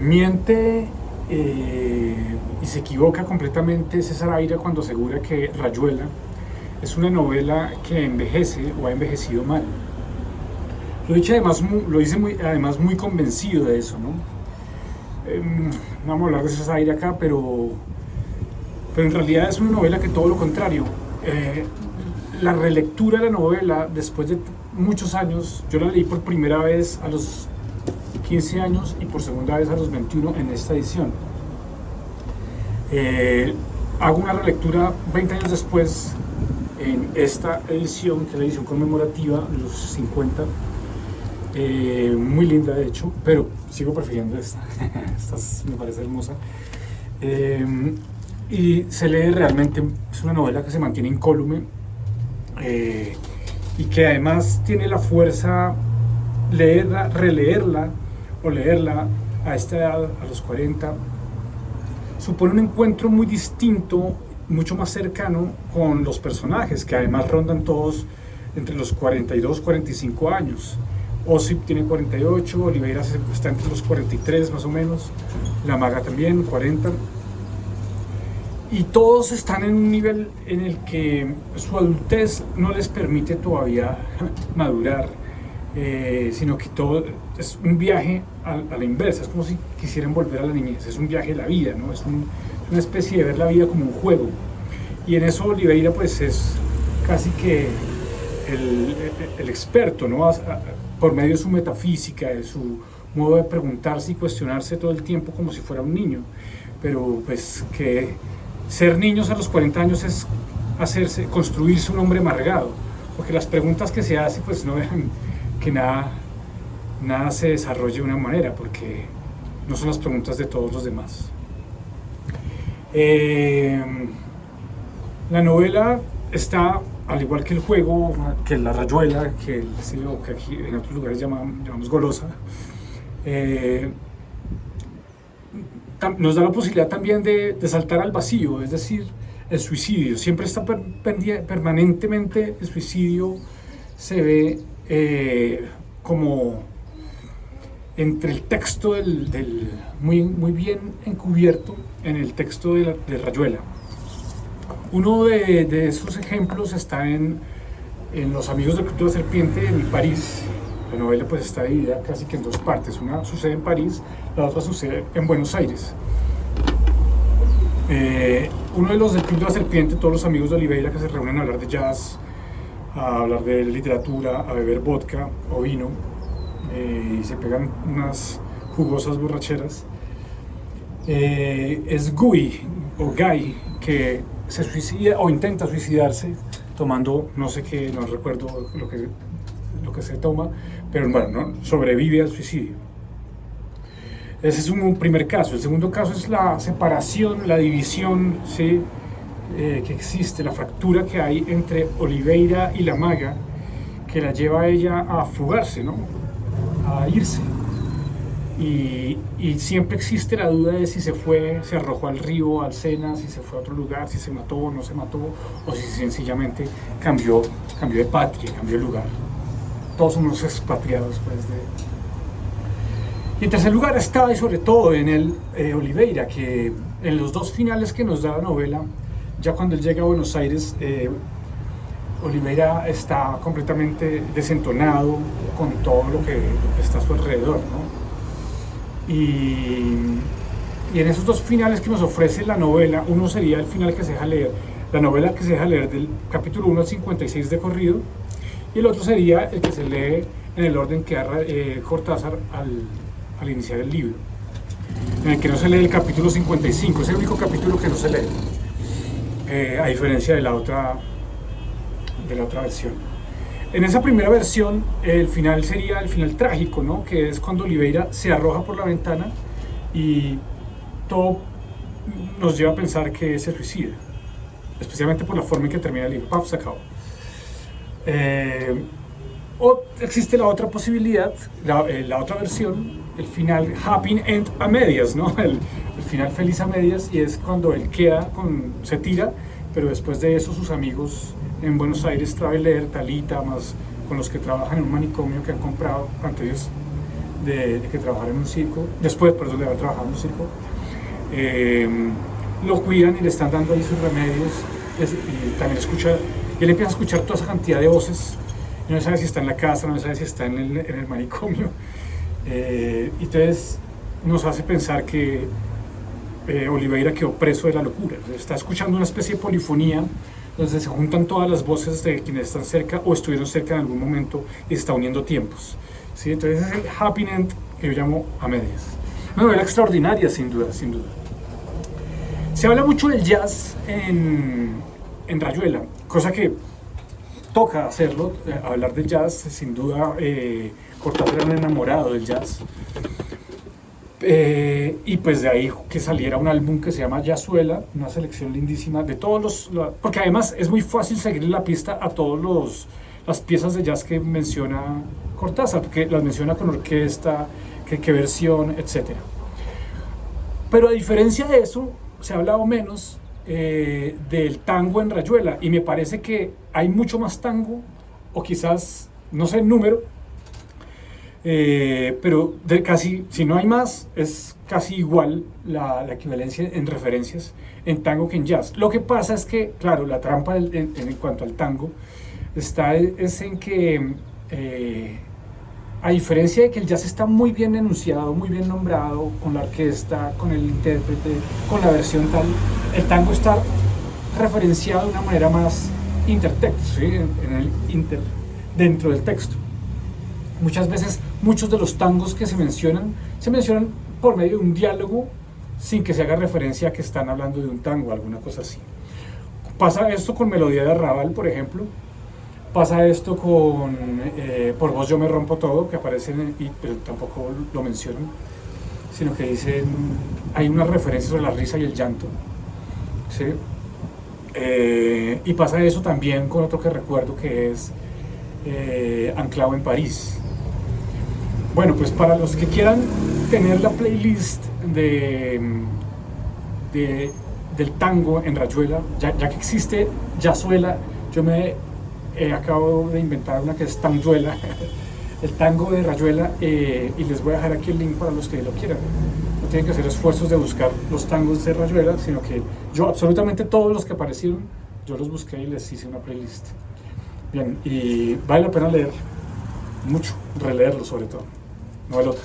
Miente y se equivoca completamente César Aira cuando asegura que Rayuela es una novela que envejece o ha envejecido mal. Lo dice además muy convencido de eso, ¿no? No vamos a hablar de César Aira acá, pero en realidad es una novela que todo lo contrario. La relectura de la novela después de muchos años, yo la leí por primera vez a los 15 años y por segunda vez a los 21 en esta edición. Hago una relectura 20 años después en esta edición, que es la edición conmemorativa de los 50, muy linda de hecho, pero sigo prefiriendo esta. Esta me parece hermosa. Y se lee realmente, es una novela que se mantiene incólume y que además tiene la fuerza leerla, releerla o leerla a esta edad, a los 40, supone un encuentro muy distinto, mucho más cercano con los personajes, que además rondan todos entre los 42 y 45 años. Osip tiene 48, Oliveira está entre los 43 más o menos, la maga también, 40. Y todos están en un nivel en el que su adultez no les permite todavía madurar, sino que todo es un viaje a la inversa, es como si quisieran volver a la niñez, es un viaje de la vida, ¿no? Es una especie de ver la vida como un juego. Y en eso Oliveira pues es casi que el experto, ¿no? Por medio de su metafísica, de su modo de preguntarse y cuestionarse todo el tiempo como si fuera un niño. Pero pues que ser niños a los 40 años es construirse un hombre amargado, porque las preguntas que se hace pues no dejan que nada se desarrolle de una manera, porque no son las preguntas de todos los demás. La novela está, al igual que el juego, que la Rayuela, que aquí en otros lugares llamamos Golosa, nos da la posibilidad también de saltar al vacío, es decir, el suicidio. Siempre está permanentemente el suicidio, se ve como entre el texto muy bien encubierto en el texto de Rayuela. Uno de esos ejemplos está en Los amigos del Club de la Serpiente en París. La novela pues está dividida casi que en dos partes. Una sucede en París, la otra sucede en Buenos Aires. Uno de los del Club de la Serpiente, todos los amigos de Oliveira que se reúnen a hablar de jazz, a hablar de literatura, a beber vodka o vino, y se pegan unas jugosas borracheras, es Guy, que se suicida o intenta suicidarse tomando no sé qué, no recuerdo lo que se toma, pero bueno, ¿no? Sobrevive al suicidio. Ese es un primer caso. El segundo caso es la separación, la división, ¿sí? Que existe, la fractura que hay entre Oliveira y la maga, que la lleva a ella a fugarse, ¿no? A irse. Y siempre existe la duda de si se arrojó al río, al Sena, si se fue a otro lugar, si se mató o no se mató, o si sencillamente cambió de patria, cambió de lugar. Todos somos expatriados, pues, Y en tercer lugar está, y sobre todo, en el Oliveira, que en los dos finales que nos da la novela, ya cuando él llega a Buenos Aires, Oliveira está completamente desentonado con todo lo que está a su alrededor, ¿no? Y en esos dos finales que nos ofrece la novela, uno sería el final que se deja leer, la novela que se deja leer del capítulo 1 al 56 de corrido, y el otro sería el que se lee en el orden que da Cortázar al iniciar el libro, en el que no se lee el capítulo 55, es el único capítulo que no se lee, a diferencia de la otra versión. En esa primera versión, el final sería el final trágico, ¿no? Que es cuando Oliveira se arroja por la ventana y todo nos lleva a pensar que se suicida, especialmente por la forma en que termina el libro. ¡Paf! Se acabó. O existe la otra posibilidad, la otra versión, el final happy end a medias, ¿no? El final feliz a medias, y es cuando él se tira, pero después de eso sus amigos en Buenos Aires, Traveler, Talita, más con los que trabajan en un manicomio que han comprado, ante ellos de que trabajara en un circo, después, perdón, de haber trabajado en un circo. Lo cuidan y le están dando ahí sus remedios, y también escucha, y él empieza a escuchar toda esa cantidad de voces, y no sabe si está en la casa, no sabe si está en el manicomio, y entonces nos hace pensar que Oliveira quedó preso de la locura, está escuchando una especie de polifonía, donde se juntan todas las voces de quienes están cerca o estuvieron cerca en algún momento y se está uniendo tiempos, ¿sí? Entonces es el happy end que yo llamo A Medias. Una novela extraordinaria, sin duda, sin duda. Se habla mucho del jazz en Rayuela, cosa que toca hacerlo, hablar del jazz, sin duda. Cortázar era un enamorado del jazz. Y pues de ahí que saliera un álbum que se llama Jazzuela, una selección lindísima de todos porque además es muy fácil seguirle la pista a todas las piezas de jazz que menciona Cortázar, porque las menciona con orquesta, qué versión, etc. Pero a diferencia de eso, se ha hablado menos del tango en Rayuela, y me parece que hay mucho más tango, o quizás, no sé el número, pero casi, si no hay más, es casi igual la equivalencia en referencias en tango que en jazz. Lo que pasa es que, claro, la trampa en cuanto al tango es en que, a diferencia de que el jazz está muy bien enunciado, muy bien nombrado, con la orquesta, con el intérprete, con la versión tal, el tango está referenciado de una manera más intertexto, ¿sí? Dentro del texto. Muchas veces, muchos de los tangos que se mencionan por medio de un diálogo, sin que se haga referencia a que están hablando de un tango, alguna cosa así. Pasa esto con Melodía de Arrabal, por ejemplo. Pasa esto con Por vos yo me rompo todo, que aparecen, pero tampoco lo mencionan, sino que dicen, hay una referencia sobre la risa y el llanto, ¿sí? Y pasa eso también con otro que recuerdo, que es Anclado en París. Bueno, pues para los que quieran tener la playlist del tango en Rayuela, ya que existe Jazzuela, yo acabo de inventar una que es Tanguela, el tango de Rayuela, y les voy a dejar aquí el link para los que lo quieran. No tienen que hacer esfuerzos de buscar los tangos de Rayuela, sino que yo, absolutamente todos los que aparecieron, yo los busqué y les hice una playlist. Bien, y vale la pena leer mucho, releerlo sobre todo, no el otro.